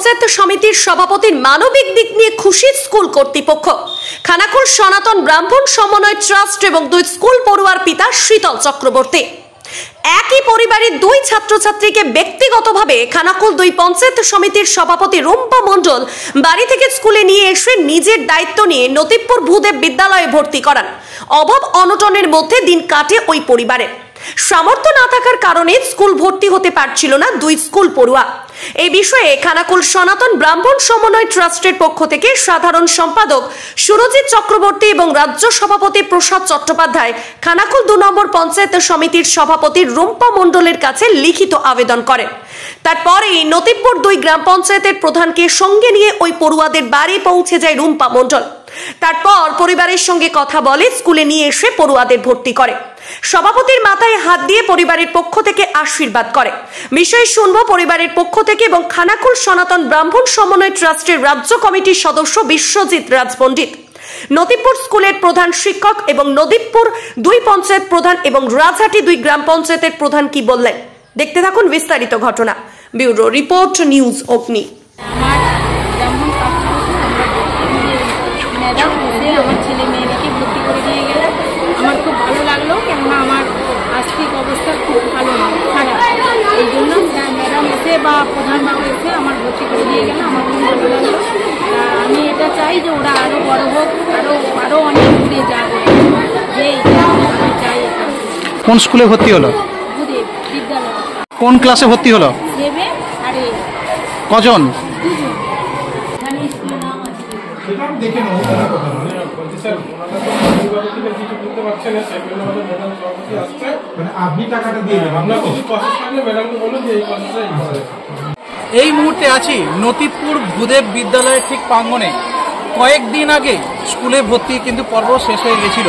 পঞ্চায়েত সমিতির সভাপতির মানবিক দিক নিয়ে খুশি স্কুল কর্তৃপক্ষ। খানাকুল সনাতন ব্রাহ্মণ সমন্বয় ট্রাস্ট এবং দুই স্কুল পড়ুয়ার পিতা শীতল চক্রবর্তী। একই পরিবারের দুই ছাত্রছাত্রীকে ব্যক্তিগতভাবে খানাকুল দুই পঞ্চায়েত সমিতির সভাপতি রুম্পা মণ্ডল বাড়ি থেকে স্কুলে নিয়ে এসে নিজের দায়িত্ব নিয়ে নতিবপুর ভূদেব বিদ্যালয়ে ভর্তি করান। অভাব অনটনের মধ্যে দিন কাটে ওই পরিবারে। সামর্থ্য না থাকার কারণে স্কুল ভর্তি হতে পারছিল না দুই স্কুল পড়ুয়া। এই বিষয়ে খানাকুল সনাতন ব্রাহ্মণ সমন্বয় ট্রাস্টের পক্ষ থেকে সাধারণ সম্পাদক সুরজিৎ চক্রবর্তী এবং রাজ্য সভাপতি প্রসাদ চট্টোপাধ্যায় খানাকুল 2 নম্বর পঞ্চায়েত সমিতির সভাপতি রুম্পা মণ্ডলের কাছে লিখিত আবেদন করেন। তারপরেই নতিবপুর 2 গ্রাম পঞ্চায়েতের প্রধানকে সঙ্গে নিয়ে ওই পড়ুয়াদের বাড়ি পৌঁছে যায় রুম্পা মণ্ডল। তারপর পরিবারের সঙ্গে কথা বলে স্কুলে নিয়ে এসে পড়ুয়াদের ভর্তি করে। সভাপতির মাথায় হাত দিয়ে পরিবারের পক্ষ থেকে আশীর্বাদ করে। বিষয় শুনবো পরিবারের পক্ষ থেকে এবং খানাকুল সনাতন ব্রাহ্মণ সমন্বয় ট্রাস্টের রাজ্য কমিটির সদস্য বিশ্বজিৎ রাজ পণ্ডিত, নতিবপুর স্কুলের প্রধান শিক্ষক এবং নদীপুর 2 পঞ্চায়েত প্রধান এবং রাজহাটি 2 গ্রাম পঞ্চায়েতের প্রধান কি বললেন দেখতে থাকুন বিস্তারিত ঘটনা। ব্যুরো রিপোর্ট, নিউজ অগ্নি। আমার ছেলে মেয়েদেরকে ভর্তি করে দিয়ে গেলে আমার খুব ভালো লাগলো, কেননা আমার আর্থিক অবস্থা খুব ভালো খারাপ। এই জন্য ম্যাডাম এসে বা প্রধানবাবু এসে আমার ভর্তি করে দিয়ে গেলে আমার খুব ভালো লাগলো। আমি এটা চাই যে ওরা আরও বড় হোক, আরও অনেক দূরে যাক, যে আমি চাই। এটা কোন স্কুলে ভর্তি হলো? ভূদেব বিদ্যালয়। কোন ক্লাসে ভর্তি হলো? 7 আর 8। কজন? 2জন। এখানে স্কুলের নাম আছে। এই মুহূর্তে আছি নতিবপুর ভূদেব বিদ্যালয়ের ঠিক প্রাঙ্গণে। কয়েকদিন আগে স্কুলে ভর্তি কিন্তু পর্ব শেষ হয়ে গেছিল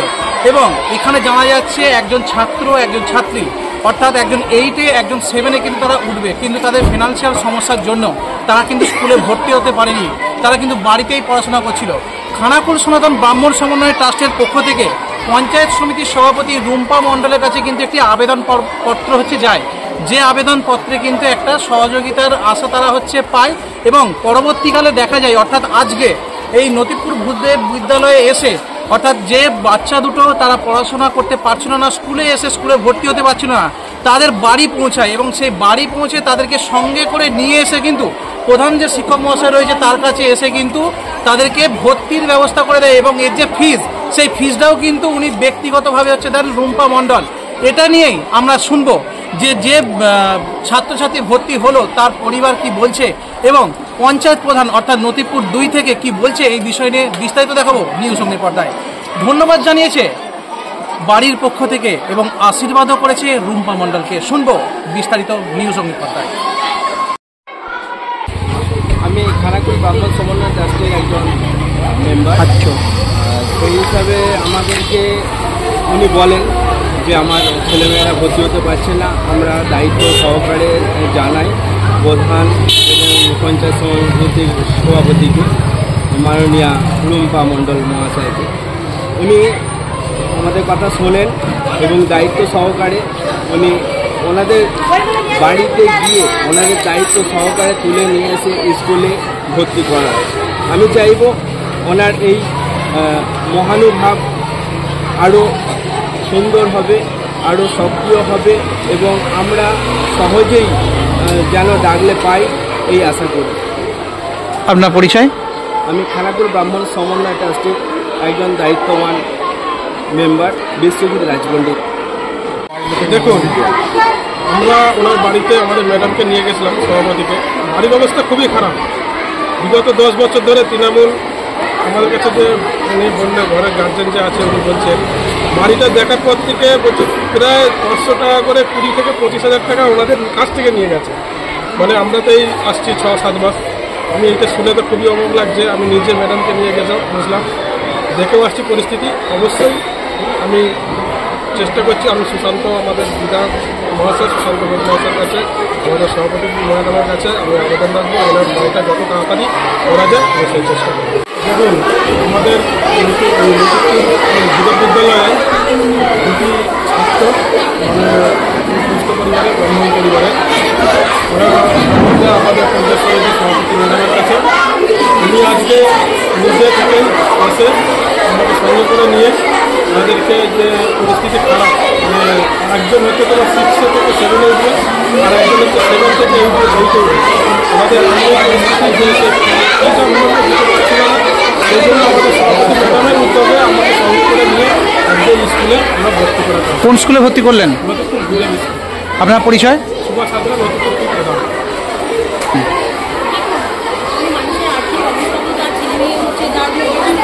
এবং এখানে জানা যাচ্ছে একজন ছাত্র একজন ছাত্রী অর্থাৎ একজন 8-এ একজন 7-এ কিন্তু তারা উঠবে, কিন্তু তাদের ফিনান্সিয়াল সমস্যার জন্য তারা কিন্তু স্কুলে ভর্তি হতে পারেনি। তারা কিন্তু বাড়িতেই পড়াশোনা করছিল। খানাকুল সনাতন ব্রাহ্মণ সমন্বয় ট্রাস্টের পক্ষ থেকে পঞ্চায়েত সমিতির সভাপতি রুম্পা মণ্ডলের কাছে কিন্তু একটি আবেদন পত্র যায়, যে আবেদন পত্রে কিন্তু একটা সহযোগিতার আশা তারা পায় এবং পরবর্তীকালে দেখা যায় অর্থাৎ আজকে এই নতিবপুর ভূদেব বিদ্যালয়ে এসে অর্থাৎ যে বাচ্চা দুটো তারা পড়াশোনা করতে পারছিল না, স্কুলে এসে স্কুলে ভর্তি হতে পারছিল না, তাদের বাড়ি পৌঁছায় এবং সেই বাড়ি পৌঁছে তাদেরকে সঙ্গে করে নিয়ে এসে কিন্তু প্রধান যে শিক্ষক মহাশয় রয়েছে তার কাছে এসে কিন্তু তাদেরকে ভর্তির ব্যবস্থা করে দেয় এবং এর যে ফিজ সেই ফিজটাও কিন্তু উনি ব্যক্তিগতভাবে দেন রুম্পা মণ্ডল। এটা নিয়েই আমরা শুনবো যে ছাত্রছাত্রী ভর্তি হলো তার পরিবার কি বলছে এবং পঞ্চায়েত প্রধান অর্থাৎ নতিবপুর 2 থেকে কি বলছে এই বিষয় নিয়ে বিস্তারিত দেখাবো নিউজ অগ্নি পর্দায়। ধন্যবাদ জানিয়েছে বাড়ির পক্ষ থেকে এবং আশীর্বাদও করেছে রুম্পা মণ্ডলকে। শুনবো বিস্তারিত নিউজ অগ্নি পর্দায়। আমি খানাকুল ব্রাহ্মণ সমন্বয় ট্রাস্টের একজন মেম্বার। সেই হিসাবে আমাদেরকে উনি বলেন যে আমার ছেলেমেয়েরা ভর্তি হতে পারছে না। আমরা দায়িত্ব সহকারে জানাই প্রধান এবং পঞ্চায়েত সমিতির সভাপতিকে মাননীয়া রুম্পা মণ্ডল মহাশয়কে। উনি আমাদের কথা শোনেন এবং দায়িত্ব সহকারে উনি ওনাদের বাড়িতে গিয়ে ওনাদের দায়িত্ব সহকারে তুলে নিয়ে এসে স্কুলে ভর্তি করা। আমি চাইব ওনার এই মহানুভাব আরও সুন্দর হবে, আরও সক্রিয় হবে এবং আমরা সহজেই যেন ডাকলে পাই এই আশা করি। আপনার পরিচয়? আমি খানাকুল ব্রাহ্মণ সমন্বয় ট্রাস্টের একজন দায়িত্ববান মেম্বার বিশ্বজিৎ রাজ পণ্ডিত। দেখুন, আমরা ওনার বাড়িতে আমাদের ম্যাডামকে নিয়ে গেছিলাম সভাপতিকে। বাড়ির অবস্থা খুবই খারাপ। বিগত 10 বছর ধরে তৃণমূল আমাদের কাছে যে উনি বললে ঘরের গার্জেন যে আছে উনি বলছেন বাড়িটা দেখার পর থেকে প্রায় 500 টাকা করে 20 থেকে 25,000 টাকা ওনাদের কাছ থেকে নিয়ে গেছে। মানে আমরা তো এই আসছি 6-7 মাস। আমি এইটা শুনে তো খুবই অবাক লাগছে। আমি নিজে ম্যাডামকে নিয়ে বুঝলাম, দেখেও আসছি পরিস্থিতি। অবশ্যই আমি চেষ্টা করছি, আমি সুশান্ত আমাদের বিধায়ক মহাশয় সুশান্ত মহাশয়ের কাছে আমাদের সভাপতি মহাদামের কাছে আমি আবেদন রাখবো ওনার বাড়িটা যত তাড়াতাড়ি করা যায় আমি সেই চেষ্টা করব। দেখুন, আমাদের বিদ্যালয়ে দুটি ছাত্র মানে সুস্থ পরিবারে ব্রাহ্মণ পরিবারে ওরা আমাদের পঞ্চায়েত সমিতির সভাপতি ম্যাডামের কাছে উনি আজকে নিজে থেকে বসে আমাকে সঙ্গে করে নিয়ে আমাদেরকে যে পরিস্থিতি খারাপ মানে একজন হচ্ছে তোমার 6 থেকে 7 উঠবে আর একজন হচ্ছে 7 থেকে 8 উঠবে আমাদের পরিস্থিতি যে এইসব দিতে পারছিল না সেই জন্য আমাদের সভাপতি ম্যাডামের উদ্যোগে আমাকে সঙ্গে করে নিয়ে একজন স্কুলে আমরা ভর্তি করে দিই। কোন স্কুলে ভর্তি করলেন? নতুন ভুলে গেছি। আপনার পরিচয়? সুভাষ হাজরা নতুন প্রধান। মানুষের আর্থিক অবস্থা তো তার ছেলে মেয়ে হচ্ছে যার দোকান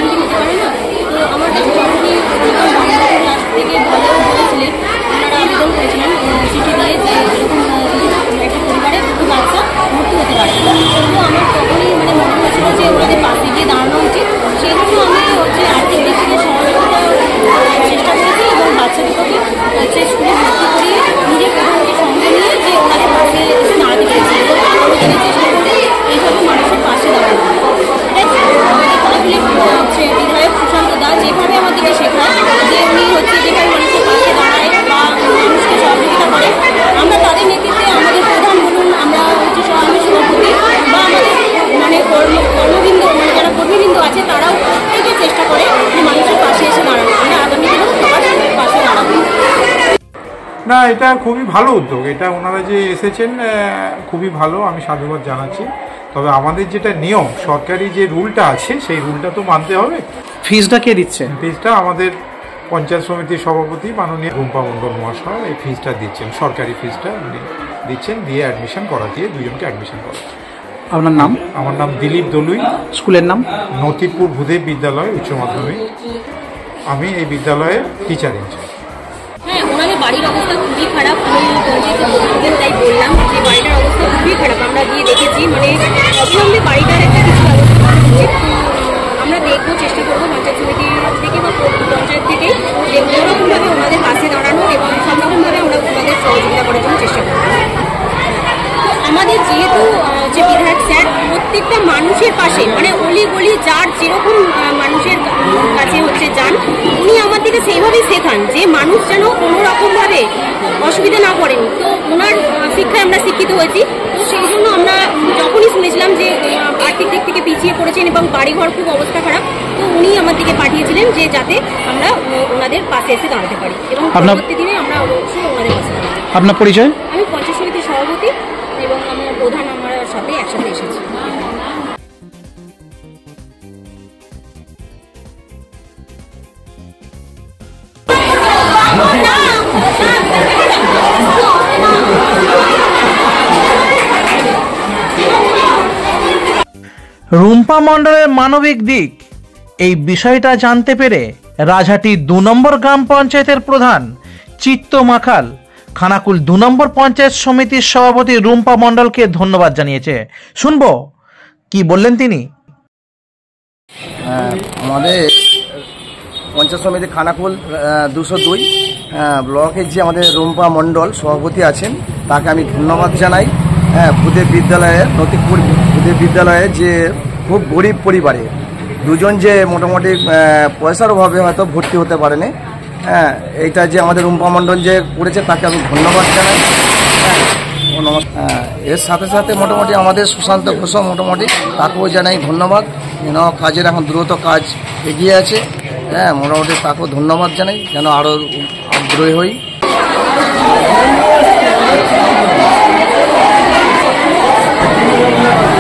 কিনতে পারে না। তো আমার কাছে যখনই লাস্ট থেকে ভালো বলেছিলেন ওনারা আবেদন করেছিলেন চিঠি দিয়ে যে এরকম একটা পরিবারে দুটো বাচ্চা ভর্তি হতে পারে। তো আমার তখনই মানে মনে হয়েছিল যে ওনাদের পাশে গিয়ে দাঁড়ানো উচিত। সেই জন্য আমি হচ্ছে আর্থিক দিক থেকে সহযোগিতার চেষ্টা করেছি এবং বাচ্চা দুটোকে হচ্ছে স্কুলে ভর্তি করিয়ে নিজের প্রধানকে সঙ্গে নিয়ে যে ওনাদের পাশে এসে দাঁড়াতে পেরেছি এবং আগামী দিনে চেষ্টা করবো এইভাবে মানুষের পাশে দাঁড়ানো। হচ্ছে বিধায়ক সুশান্ত দা যেভাবে আমাদেরকে শেখায় যে উনি হচ্ছে যেভাবে মানুষের পাশে দাঁড়ায় বা মানুষকে সহযোগিতা করে আমরা তাদের নেতৃত্বে আমাদের প্রধান বলুন আমরা হচ্ছে আমি সভাপতি বা আমাদের মানে কর্মবৃন্দ মানে যারা কর্মীবৃন্দ আছে তারাও প্রত্যেকে চেষ্টা করে যে মানুষের পাশে এসে দাঁড়ানো। আমরা আগামী দিনেও সবার পাশে দাঁড়াবো। না, এটা খুবই ভালো উদ্যোগ। এটা ওনারা যে এসেছেন খুবই ভালো, আমি সাধুবাদ জানাচ্ছি। তবে আমাদের যেটা নিয়ম সরকারি যে রুলটা আছে সেই রুলটা তো মানতে হবে। ফিজটা কে দিচ্ছে? ফিজটা আমাদের পঞ্চায়েত সমিতির সভাপতি মাননীয় রুম্পা মণ্ডল মহাশয় এই ফিজটা দিচ্ছেন, সরকারি ফিজটা উনি দিচ্ছেন, দিয়ে অ্যাডমিশন করা দিয়ে দুজনকে অ্যাডমিশন করা। আপনার নাম? আমার নাম দিলীপ দলুই। স্কুলের নাম? নতিপুর ভূদেব বিদ্যালয় উচ্চ মাধ্যমিক। আমি এই বিদ্যালয়ে টিচার ইনচার্জ। হ্যাঁ, ওনাদের বাড়ির অবস্থা খুবই খারাপ। আমি পঞ্চায়েতের প্রধানদের তাই বললাম যে বাড়িটার অবস্থা খুবই খারাপ। আমরা গিয়ে দেখেছি মানে অবিলম্বে বাড়িটার একটা কিছু ব্যবস্থা করা উচিত। আমরা দেখবো, চেষ্টা করবো পঞ্চায়েত সমিতি থেকে বা পঞ্চায়েত থেকে যে কোনোরকমভাবে ওনাদের পাশে দাঁড়ানো এবং সব রকমভাবে আমরা ওনাদের সহযোগিতা করার জন্য চেষ্টা করবো। আমাদের যেহেতু যে বিধায়ক স্যার প্রত্যেকটা মানুষের পাশে মানে অলি গলি যার যেরকম মানুষের কাছে হচ্ছে যান উনি আমাদেরকে সেইভাবেই শেখান যে মানুষ যেন কোনো রকমভাবে অসুবিধা না পড়েন। তো ওনার শিক্ষায় আমরা শিক্ষিত হয়েছি। তো সেই জন্য আমরা যখনই শুনেছিলাম যে আর্থিক দিক থেকে পিছিয়ে পড়েছেন এবং বাড়িঘর খুব অবস্থা খারাপ, তো উনি আমার দিকে পাঠিয়েছিলেন যে যাতে আমরা ওনাদের পাশে এসে দাঁড়াতে পারি এবং পরবর্তী দিনে আমরা অবশ্যই ওনাদের পাশে দাঁড়াবো। আপনার পরিচয়? আমি পঞ্চায়েত সমিতির সভাপতি এবং আমার প্রধান আমার সাথে একসাথে এসেছি। রুম্পা মণ্ডলের মানবিক দিক এই বিষয়টা জানতে পেরে রাজহাটি 2 নম্বর গ্রাম পঞ্চায়েতের প্রধান চিত্ত মাখাল খানাকুল 2 নম্বর পঞ্চায়েত সমিতির সভাপতি রুম্পা মণ্ডলকে ধন্যবাদ জানিয়েছে। শুনবো কি বললেন তিনি। আমাদের পঞ্চায়েত সমিতি খানাকুল 202 ব্লকের যে আমাদের রুম্পা মণ্ডল সভাপতি আছেন তাকে আমি ধন্যবাদ জানাই। ভূদেব বিদ্যালয়ের নতিপুর ভূদেব বিদ্যালয়ে যে খুব গরিব পরিবারে দুজন যে মোটামুটি পয়সার অভাবে হয়তো ভর্তি হতে পারেনি, এইটা যে আমাদের রুম্পা মণ্ডল যে করেছে তাকে আমি ধন্যবাদ জানাই। এর সাথে সাথে মোটামুটি আমাদের সুশান্ত ঘোষ মোটামুটি তাকেও জানাই ধন্যবাদ। কাজের এখন দ্রুত কাজ এগিয়ে আছে। মোটামুটি তাকেও ধন্যবাদ জানাই যেন আরও আগ্রহী হই। Thank you.